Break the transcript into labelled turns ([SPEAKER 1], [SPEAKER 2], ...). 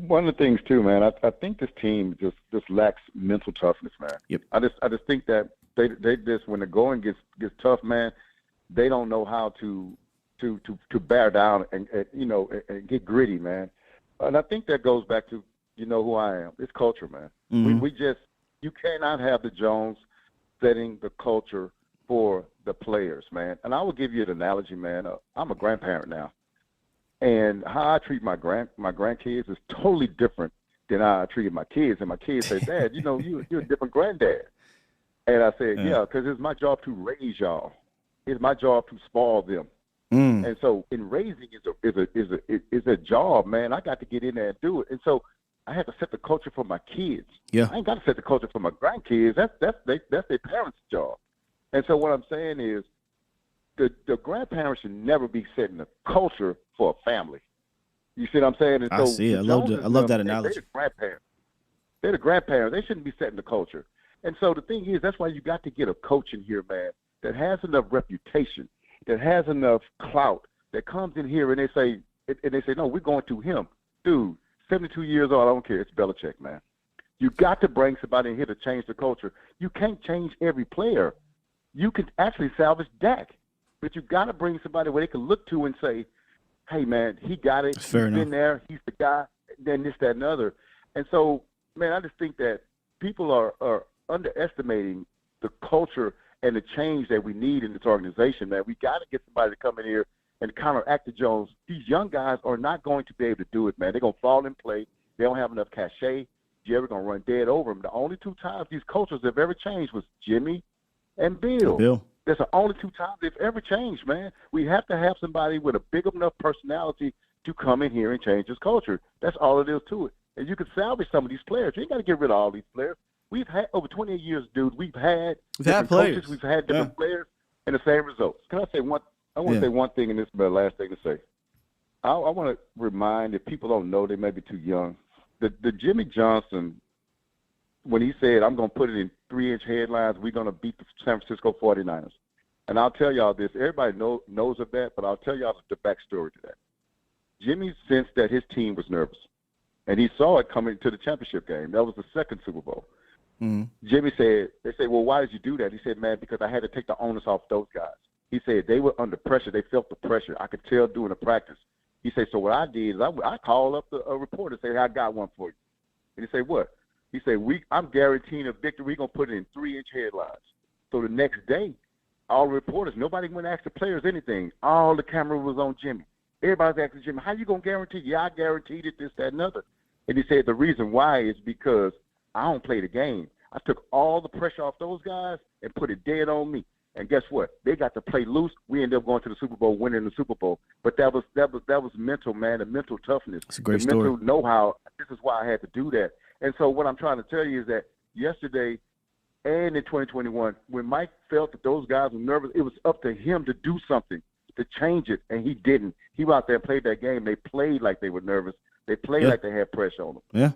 [SPEAKER 1] one of the things too, man, I think this team just lacks mental toughness, man.
[SPEAKER 2] Yep.
[SPEAKER 1] I just think that they just when the going gets tough, man, they don't know how to bear down and get gritty, man. And I think that goes back to who I am. It's culture, man.
[SPEAKER 2] Mm-hmm.
[SPEAKER 1] You cannot have the Jones setting the culture for the players, man. And I will give you an analogy, man. I'm a grandparent now. And how I treat my grandkids is totally different than how I treated my kids. And my kids say, Dad, you're a different granddad. And I said, yeah, because it's my job to raise y'all. It's my job to spoil them.
[SPEAKER 2] Mm.
[SPEAKER 1] And so in raising is a job, man. I got to get in there and do it. And so I had to set the culture for my kids.
[SPEAKER 2] Yeah.
[SPEAKER 1] I ain't got to set the culture for my grandkids. That's their parents' job. And so what I'm saying is the grandparents should never be setting the culture for a family. You see what I'm saying? And
[SPEAKER 2] I see. I love that analogy.
[SPEAKER 1] They're the grandparents. They're the grandparents. They shouldn't be setting the culture. And so the thing is, that's why you got to get a coach in here, man, that has enough reputation, that has enough clout, that comes in here and they say, no, we're going to him. Dude, 72 years old, I don't care. It's Belichick, man. You got to bring somebody in here to change the culture. You can't change every player. You can actually salvage Dak, but you got to bring somebody where they can look to and say, hey, man, he got it. He's been there. He's the guy. Then this, that, and other. And so, man, I just think that people are underestimating the culture and the change that we need in this organization, man. We got to get somebody to come in here and counteract the Jones. These young guys are not going to be able to do it, man. They're going to fall in play. They don't have enough cachet. You're ever going to run dead over them. The only two times these coaches have ever changed was Jimmy and Bill. That's the only two times they've ever changed, man. We have to have somebody with a big enough personality to come in here and change this culture. That's all it is to it. And you can salvage some of these players. You ain't got to get rid of all these players. We've had over 28 years, dude. We've had
[SPEAKER 2] players.
[SPEAKER 1] Coaches, we've had different players, and the same results. Can I say one? I want to say one thing, and this is my last thing to say. I want to remind, if people don't know, they may be too young. The Jimmy Johnson, when he said, "I'm going to put it in 3-inch headlines, we're going to beat the San Francisco 49ers." And I'll tell y'all this. Everybody knows of that, but I'll tell y'all the backstory to that. Jimmy sensed that his team was nervous, and he saw it coming to the championship game. That was the second Super Bowl.
[SPEAKER 2] Mm-hmm.
[SPEAKER 1] Jimmy said, they said, well, why did you do that? He said, man, because I had to take the onus off those guys. He said they were under pressure. They felt the pressure. I could tell during the practice. He said, so what I did is I called up a reporter and said, hey, I got one for you. And he said, what? He said, I'm guaranteeing a victory. We're going to put it in 3-inch headlines. So the next day, all the reporters, nobody went to ask the players anything. All the camera was on Jimmy. Everybody's asking Jimmy, how you going to guarantee? Yeah, I guaranteed it, this, that, and other. And he said the reason why is because I don't play the game. I took all the pressure off those guys and put it dead on me. And guess what? They got to play loose. We ended up going to the Super Bowl, winning the Super Bowl. But that was mental, man, the mental toughness.
[SPEAKER 2] It's a great
[SPEAKER 1] the
[SPEAKER 2] story.
[SPEAKER 1] Mental know-how. This is why I had to do that. And so what I'm trying to tell you is that yesterday and in 2021, when Mike felt that those guys were nervous, it was up to him to do something, to change it, and he didn't. He went out there and played that game. They played like they were nervous. They played like they had pressure on them.
[SPEAKER 2] Yeah.